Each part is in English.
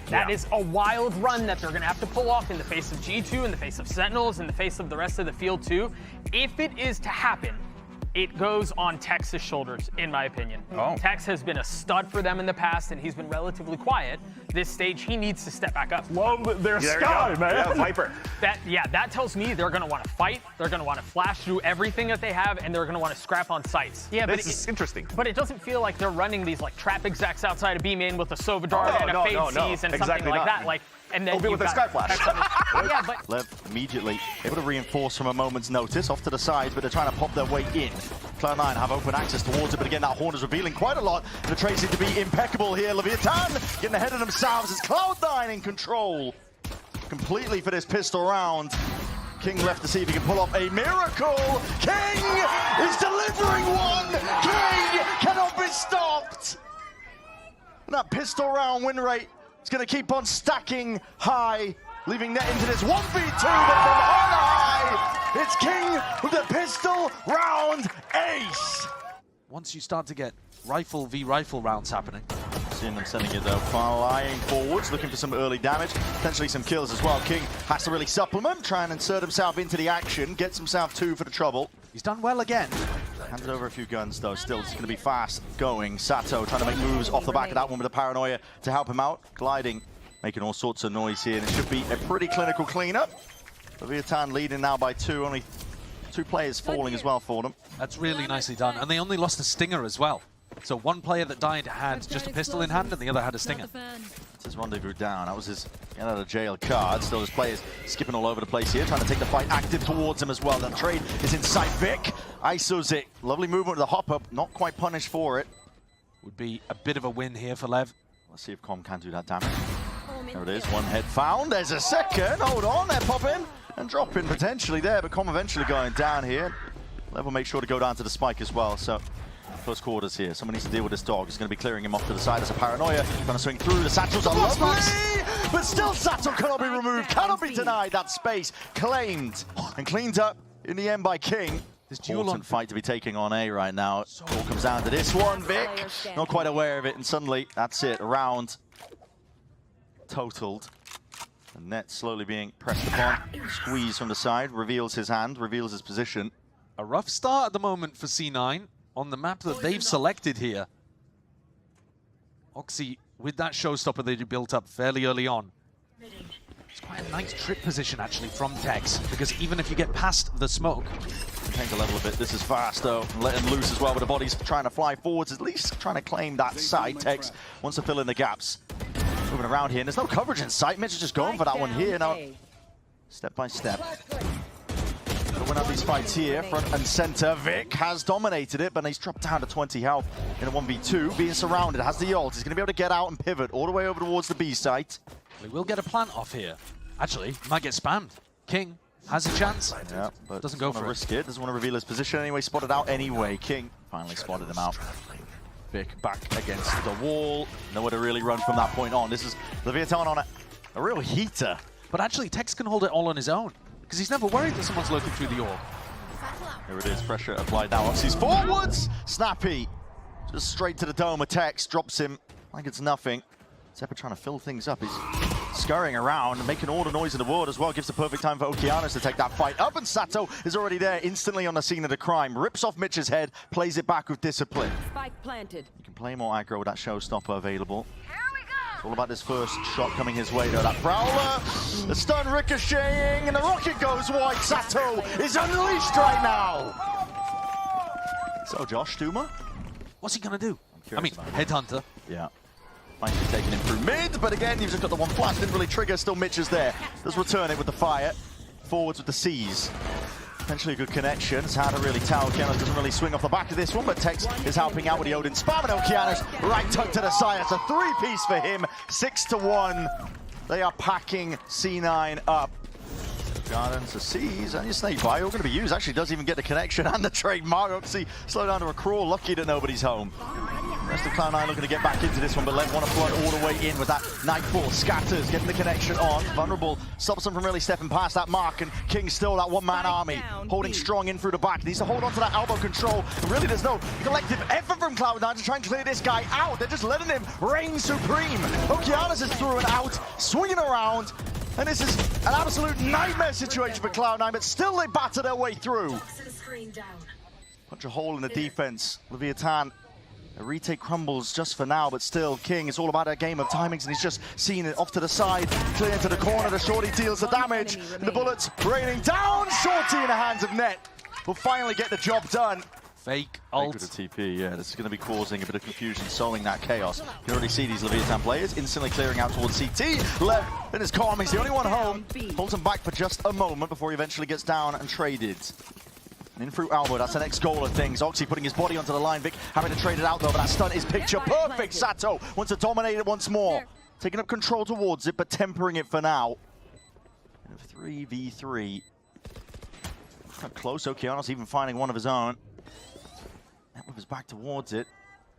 That is a wild run that they're going to have to pull off in the face of G2, in the face of Sentinels, in the face of the rest of the field too. If it is to happen, it goes on Tex's shoulders, in my opinion. Tex has been a stud for them in the past, and he's been relatively quiet. This stage, he needs to step back up. Love their sky, man. Yeah, Viper. That tells me they're going to want to fight. They're going to want to flash through everything that they have, and they're going to want to scrap on sites. Yeah, this is interesting. But it doesn't feel like they're running these like trap execs outside of B main with a Sova Dart and a Fade Seize and something like that. Like, and then with the Sky Flash. Yeah, but LEV immediately able to reinforce from a moment's notice, off to the sides, but they're trying to pop their way in. Cloud9 have open access towards it, but again, that horn is revealing quite a lot. The trades seem to be impeccable here. Leviathan getting ahead of themselves as Cloud9 in control completely for this pistol round. King left to see if he can pull off a miracle. King is delivering one. King cannot be stopped. And that pistol round win rate is going to keep on stacking high, leaving net into this 1v2, but from on high, it's King with the pistol round ace. Once you start to get rifle v rifle rounds happening. Seeing them sending it though, flying forwards, looking for some early damage, potentially some kills as well. King has to really supplement, try and insert himself into the action, gets himself 2 for the trouble. He's done well again. Handed over a few guns though, still it's going to be fast going. Sato trying to make moves off the back of that one with a paranoia to help him out. Gliding, making all sorts of noise here, and it should be a pretty clinical cleanup. Leviathan leading now by 2, only 2 players falling as well for them. That's really nicely done, and they only lost a stinger as well. So one player that died had just a pistol in hand and the other had a stinger. That's his rendezvous down. That was his get out of jail card. Still his players skipping all over the place here, trying to take the fight active towards him as well. That trade is in sight. Vic ISOs it. Lovely movement with the hop up, not quite punished for it. Would be a bit of a win here for LEV. Let's see if Com can do that damage. There it is, one head found. There's a second. Hold on, they're popping and dropping potentially there, but Com eventually going down here. LEV will make sure to go down to the spike as well. So close quarters here. Someone needs to deal with this dog. He's going to be clearing him off to the side as a paranoia. Trying to swing through. The satchels are lovely, but still Satchel cannot be removed, cannot be denied. That space claimed and cleaned up in the end by King. This important fight to be taking on A right now. All comes down to this one. Vic not quite aware of it, and suddenly that's it. A round totaled. The net slowly being pressed upon. Squeeze from the side. Reveals his hand. Reveals his position. A rough start at the moment for C9 on the map that they've selected here. Oxy with that showstopper they built up fairly early on. It's quite a nice trip position actually from Tex, because even if you get past the smoke. Tank the level a bit. This is fast though. Let him loose as well with the bodies trying to fly forwards, at least trying to claim that side. Tex wants to fill in the gaps. Moving around here, and there's no coverage in sight. Mitch is just going for that one here. Now, step by step. We'll win out these fights here, front and center. Vic has dominated it, but he's dropped down to 20 health in a 1v2, being surrounded, has the ult. He's going to be able to get out and pivot all the way over towards the B site. They will get a plant off here. Actually, might get spammed. King has a chance. Yeah, but doesn't go for it. Risk it. Doesn't want to reveal his position anyway. Spotted out anyway. King finally spotted him out. Vic back against the wall. Nowhere to really run from that point on. This is Leviathan on a real heater. But actually, Tex can hold it all on his own, because he's never worried that someone's lurking through the orb. Here it is, pressure applied now. He's forwards! Snappy! Just straight to the dome of Tex, drops him like it's nothing. Zephyr trying to fill things up. He's scurrying around, making all the noise in the world as well. Gives the perfect time for Okeanos to take that fight up, and Sato is already there, instantly on the scene of the crime. Rips off Mitch's head, plays it back with discipline. Spike planted. You can play more aggro with that showstopper available. It's all about this first shot coming his way though. That Prowler, the stun ricocheting, and the rocket goes wide. Sato is unleashed right now. So Josh, Duma? What's he gonna do? I mean, Headhunter. Yeah. Might be taking him through mid, but again, you've just got the one flash, didn't really trigger, still Mitch is there. Does return it with the fire. Forwards with the C's. Potentially a good connection. It's hard to really tell. Okeanos doesn't really swing off the back of this one, but Tex is helping out with the Odin spam, and Okeanos right tucked to the side. It's a 3-piece for him, 6-1. They are packing C9 up. Gardens to C's, and your snake bite all going to be used. Actually does even get the connection and the trademark. Oxy slow down to a crawl, lucky that nobody's home. Rest of Cloud9 looking to get back into this one, but LEV want to flood all the way in with that Nightfall. Scatters, getting the connection on. Vulnerable stops them from really stepping past that mark, and King still that one-man army, holding strong in through the back. Needs to hold on to that elbow control. And really, there's no collective effort from Cloud9 to try and clear this guy out. They're just letting him reign supreme. Okeanos is through and out, swinging around, and this is an absolute nightmare situation for Cloud9, but still they batter their way through. Punch a hole in the defense. Leviathan. A retake crumbles just for now, but still, King, it's all about a game of timings, and he's just seeing it off to the side, clear into the corner. The Shorty deals the damage, and the bullets raining down. Shorty in the hands of Net will finally get the job done. Fake ult. With the TP, yeah, this is going to be causing a bit of confusion, sowing that chaos. You can already see these Leviathan players instantly clearing out towards CT. LEV in his calm, he's the only one home. Holds him back for just a moment before he eventually gets down and traded. And in through Albo, that's the next goal of things. Oxy putting his body onto the line. Vic having to trade it out though, but that stunt is picture perfect. Sato wants to dominate it once more. Taking up control towards it, but tempering it for now. 3v3. How close, Okeanos even finding one of his own. That with his back towards it.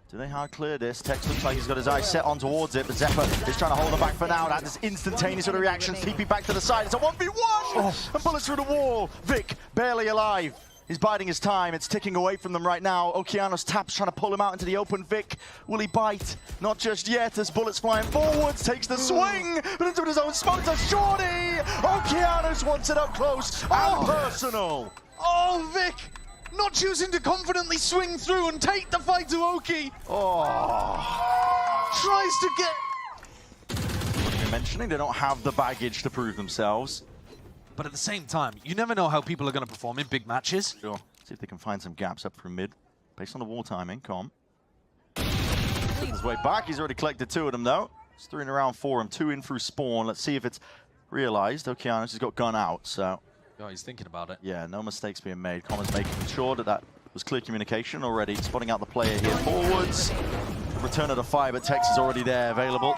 Do they hard clear this? Tex looks like he's got his eyes set on towards it, but Zephyr is trying to hold him back for now. That is instantaneous sort of reactions. TP back to the side. It's a 1v1! And bullets through the wall. Vic barely alive. He's biding his time. It's ticking away from them right now. Okeanos taps, trying to pull him out into the open. Vic, will he bite? Not just yet, as bullets flying forwards. Takes the swing, but into his own smoke to Shorty! Okeanos wants it up close and personal. Oh, Vic! Not choosing to confidently swing through and take the fight to Oki. Tries to get... What are you mentioning? They don't have the baggage to prove themselves. But at the same time, you never know how people are going to perform in big matches. Sure. See if they can find some gaps up through mid. Based on the wall timing, Taking his way back. He's already collected 2 of them, though. It's 3 in around 4. And 2 in through spawn. Let's see if it's realized. Okeanos has got gun out, so... Oh, he's thinking about it. Yeah, no mistakes being made. Common's making sure that was clear communication already. Spotting out the player here forwards. Return of the fire, but Tex is already there, available.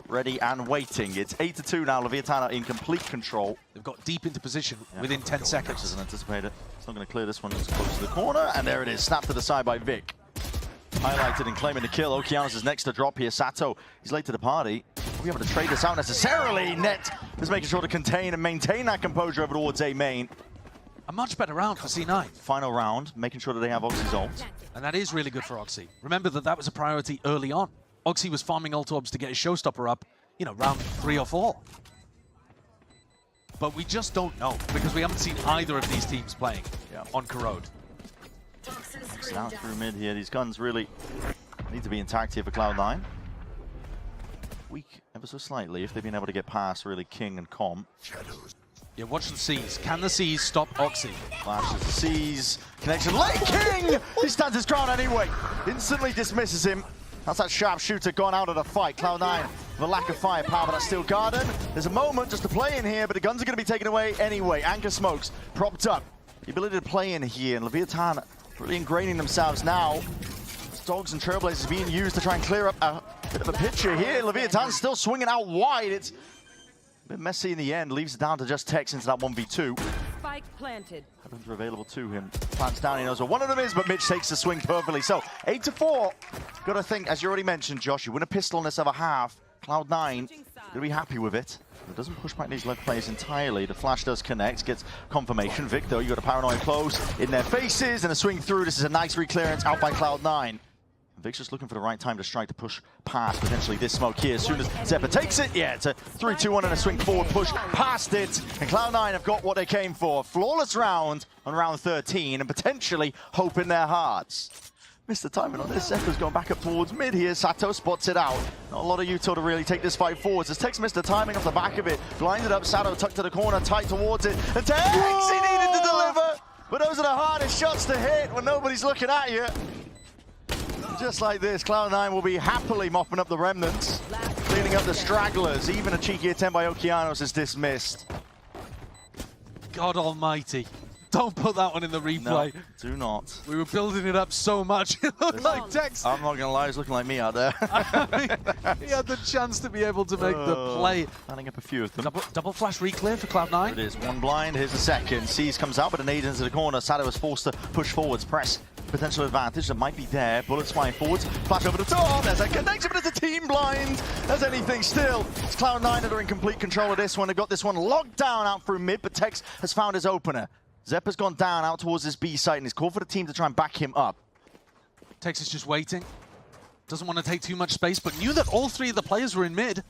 Ready and waiting. It's 8-2 now. Leviathan are in complete control. They've got deep into position within 10 seconds. Doesn't anticipate it. It's not going to clear this one. It's close to the corner, and there it is. Snapped to the side by Vic. Highlighted and claiming the kill. Okeanos is next to drop here. Sato, he's late to the party. We'll be able to trade this out necessarily. Net is making sure to contain and maintain that composure over towards A main. A much better round for C9. Final round, making sure that they have Oxy's ult. And that is really good for Oxy. Remember that was a priority early on. Oxy was farming ult orbs to get his showstopper up, you know, round 3 or 4. But we just don't know, because we haven't seen either of these teams playing on Corrode. Out through mid here. These guns really need to be intact here for Cloud9. Weak ever so slightly if they've been able to get past really King and Com. Yeah, watch the C's. Can the C's stop Oxy? Flashes the C's. Connection. Late King! He stands his ground anyway. Instantly dismisses him. That's that sharpshooter gone out of the fight. Cloud9, the lack of firepower, but that's still Garden. There's a moment just to play in here, but the guns are going to be taken away anyway. Anchor smokes, propped up. The ability to play in here, and Leviathan really ingraining themselves now. Dogs and Trailblazers being used to try and clear up a bit of a picture here. Leviathan's still swinging out wide. It's a bit messy in the end. Leaves it down to just Tex into that 1v2. Spike planted. Weapons are available to him. Plants down, he knows what one of them is, but Mitch takes the swing perfectly. So 8-4. Got to think, as you already mentioned, Josh, you win a pistol in this other half. Cloud9, you'll be happy with it. It doesn't push back these left players entirely. The flash does connect, gets confirmation. Vic, though, you got a paranoid close in their faces and a swing through. This is a nice reclearance out by Cloud9. Vic's just looking for the right time to strike to push past potentially this smoke here. As soon as Zephyr takes it, yeah, it's a 3-2-1 and a swing forward push past it. And Cloud9 have got what they came for. Flawless round on round 13 and potentially hope in their hearts. Missed the timing on this. Zephyr's going back up towards mid here. Sato spots it out. Not a lot of util to really take this fight forwards. As Tex missed the timing off the back of it. Blinded up, Sato tucked to the corner, tight towards it. And Tex, he needed to deliver. But those are the hardest shots to hit when nobody's looking at you. Just like this, Cloud9 will be happily mopping up the remnants, cleaning up the stragglers. Even a cheeky attempt by Okeanos is dismissed. God almighty. Don't put that one in the replay. No, do not. We were building it up so much, it looked like Tex. I'm not going to lie, it's looking like me out there. He had the chance to be able to make the play. Lining up a few of them. Double flash reclear for Cloud9. It is one blind, here's the second. Seas comes out, but a nade into the corner. Sato is forced to push forwards, press potential advantage that might be there. Bullets flying forwards, flash over the top, there's a connection, but it's a team blind as anything still. It's Cloud9 that are in complete control of this one. They've got this one locked down out through mid, but Tex has found his opener. Zeppa's gone down out towards his B site, and he's called for the team to try and back him up. Tex is just waiting. Doesn't want to take too much space, but knew that all three of the players were in mid.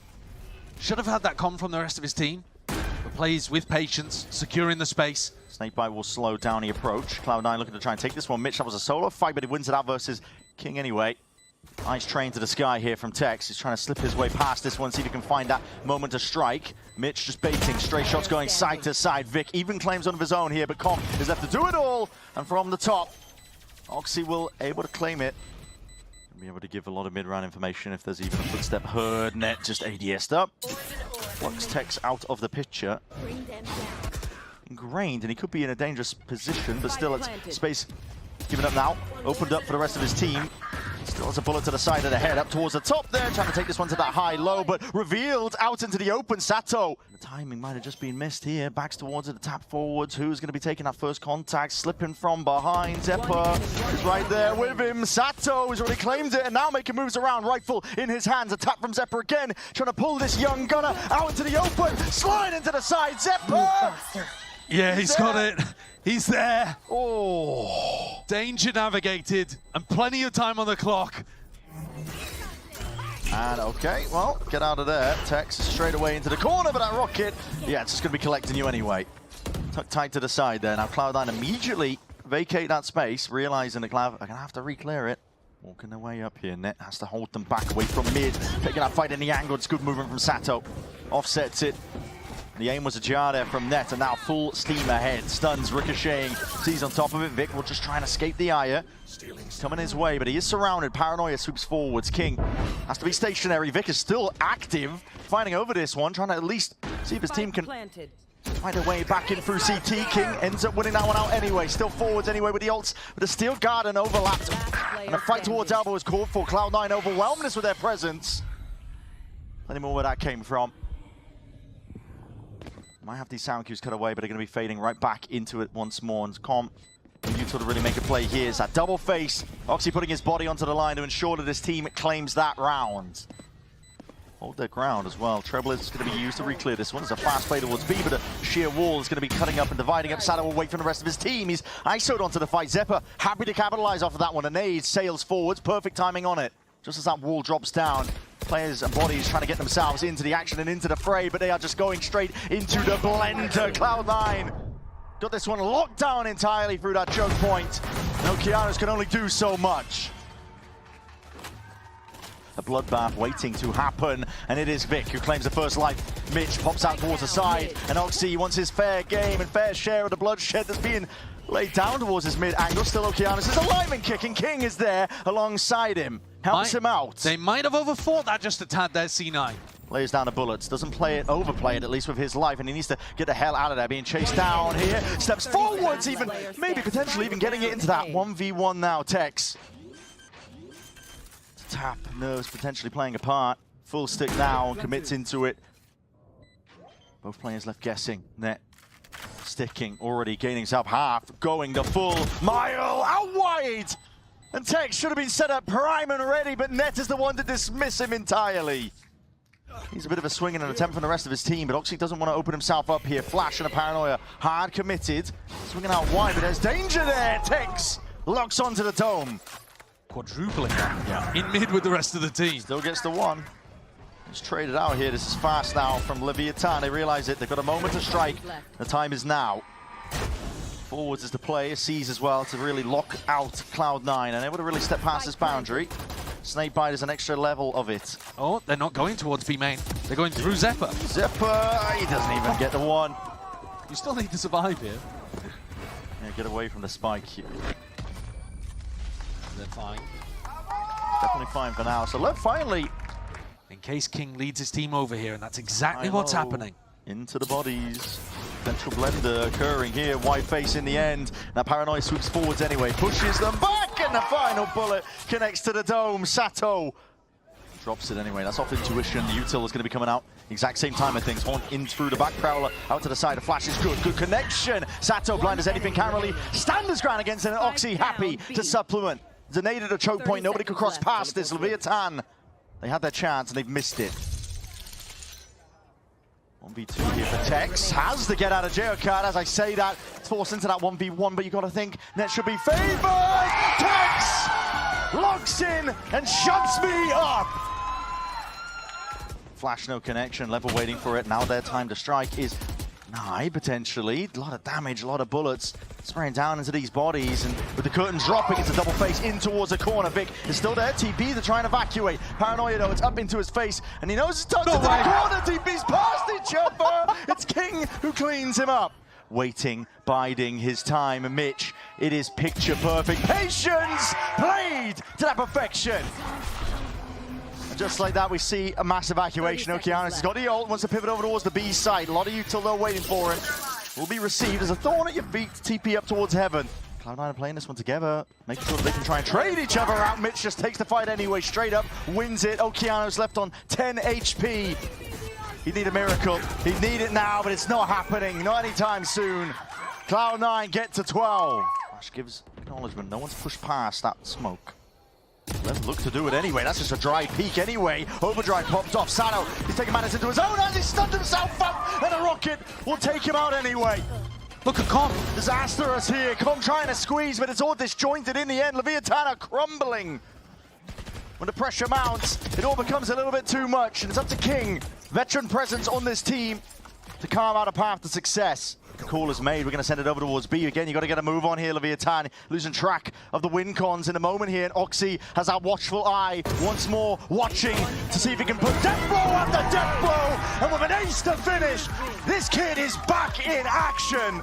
Should have had that comm from the rest of his team. But plays with patience, securing the space. Snakebite will slow down the approach. Cloud9 looking to try and take this one. Mitch, that was a solo fight, but he wins it out versus King anyway. Nice train to the sky here from Tex. He's trying to slip his way past this one, see if he can find that moment to strike. Mitch just baiting, stray shots going side to side. Vic even claims one of his own here, but Com is left to do it all. And from the top, Oxy will able to claim it. Be able to give a lot of mid-round information if there's even a footstep heard. Net just ADS'd up. Plucks Tex out of the picture. Ingrained, and he could be in a dangerous position, but still it's space given up now. Opened up for the rest of his team. Still has a bullet to the side of the head, up towards the top there, trying to take this one to that high-low, but revealed out into the open. Sato. The timing might have just been missed here. Backs towards it, the tap forwards. Who's going to be taking that first contact? Slipping from behind. Zeppa is right there with him. Sato has already claimed it, and now making moves around. Rifle in his hands. A tap from Zeppa again, trying to pull this young gunner out into the open. Slide into the side. Zeppa! Yeah, he's got it. He's there. Oh. Danger navigated, and plenty of time on the clock. And okay, well, get out of there. Tex straight away into the corner, but that rocket, yeah, it's just going to be collecting you anyway. Tucked tight to the side there. Now Cloud9 immediately vacate that space, realizing that Cloud are going to have to re-clear it. Walking their way up here. Net has to hold them back away from mid. Taking that fight in the angle. It's good movement from Sato. Offsets it. The aim was a jar there from Net, and now full steam ahead. Stuns, ricocheting, sees on top of it. Vic will just try and escape the ire. Coming his way, but he is surrounded. Paranoia sweeps forwards. King has to be stationary. Vic is still active, fighting over this one, trying to at least see if his team can find a way back in through CT. King ends up winning that one out anyway. Still forwards anyway with the ults, but the steel garden overlapped. And a fight towards Alba was called for. Cloud9 overwhelmed us with their presence. Plenty more where that came from. Might have these sound cues cut away, but they're going to be fading right back into it once more. And Com, you sort of really make a play here. It's that double face. Oxy putting his body onto the line to ensure that his team claims that round. Hold their ground as well. Treble is going to be used to re-clear this one. It's a fast play towards B, but a sheer wall is going to be cutting up and dividing up. Sato will wait for the rest of his team. He's ISO'd onto the fight. Zeppa happy to capitalize off of that one. A nade sails forwards. Perfect timing on it. Just as that wall drops down, players and bodies trying to get themselves into the action and into the fray, but they are just going straight into the blender. Cloud9 got this one locked down entirely through that choke point. No, Kianos can only do so much. A bloodbath waiting to happen, and it is Vic who claims the first life. Mitch pops out towards the side, and Oxy wants his fair game and fair share of the bloodshed that's being laid down towards his mid angle. Still Okeanos is alive and kicking. King is there alongside him. Helps him out. They might have overthought that just a tad there, C9. Lays down the bullets, doesn't play it, overplay it, at least with his life, and he needs to get the hell out of there. Being chased down here, steps forwards even, maybe potentially even getting it into that 1v1 now. Tex. Tap, nerves potentially playing a part. Full stick now, commits into it. Both players left guessing. Net sticking, already gaining up half, going the full mile out wide. And Tex should have been set up prime and ready, but Net is the one to dismiss him entirely. He's a bit of a swing and an attempt from the rest of his team, but Oxy doesn't want to open himself up here. Flash and a Paranoia, hard committed. Swinging out wide, but there's danger there. Tex locks onto the dome. Quadrupling in mid with the rest of the team. Still gets the one. Just traded out here. This is fast now from Leviathan. They realize it. They've got a moment to strike. The time is now. Forwards is the play. Sees as well to really lock out Cloud9 and able to really step past this boundary. Snakebite is an extra level of it. Oh, they're not going towards B main. They're going through Zeppa. Zeppa, he doesn't even get the one. You still need to survive here. Yeah, get away from the spike here. They're fine. Definitely fine for now. So LEV finally. In case King leads his team over here, and that's exactly what's happening. Into the bodies. Potential blender occurring here. Wide face in the end. Now Paranoia swoops forwards anyway. Pushes them back, and the final bullet connects to the dome. Sato Drops it anyway. That's off intuition. The util is going to be coming out exact same time of things. Horn in through the back. Prowler out to the side. A flash is good. Good connection. Sato blind as anything. Can't really stand his ground against it. And Oxy happy to supplement. Donated a choke point. Nobody could cross past this. Leviathan. They had their chance and they've missed it. 1v2 here for Tex. Has the get out of jail card. As I say that, it's forced into that 1v1, but you got to think net should be favored. Tex locks in and shuts me up. Flash, no connection. Level waiting for it. Now their time to strike is nigh, potentially. A lot of damage, a lot of bullets spraying down into these bodies, and with the curtain dropping, it's a double face in towards the corner. Vic is still there. TP, they're trying to evacuate. Paranoia, though, it's up into his face, and he knows it's tucked into the corner. TP's past each other. It's King who cleans him up. Waiting, biding his time. Mitch, it is picture perfect. Patience played to that perfection. And just like that, we see a mass evacuation. Okeanos has got the ult, wants to pivot over towards the B side. A lot of util though waiting for it. Will be received as a thorn at your feet. TP up towards heaven. Cloud9 are playing this one together, making sure that they can try and trade each other out. Mitch just takes the fight anyway, straight up, wins it. Okeanos left on 10 HP. He'd need a miracle. He'd need it now, but it's not happening. Not anytime soon. Cloud9 get to 12. Flash gives acknowledgement. No one's pushed past that smoke. Let's look to do it anyway. That's just a dry peek anyway. Overdrive popped off. Sato, he's taking matters into his own hands. He stunned himself up, and a rocket will take him out anyway. Look at Com. Disastrous here. Com trying to squeeze, but it's all disjointed in the end. Leviathan are crumbling. When the pressure mounts, it all becomes a little bit too much, and it's up to King, veteran presence on this team, to carve out a path to success. The call is made. We're going to send it over towards B. Again, you got to get a move on here, Leviathan. Losing track of the win cons in a moment here, and Oxy has that watchful eye once more, watching to see if he can put death blow after death blow, and with an ace to finish, this kid is back in action.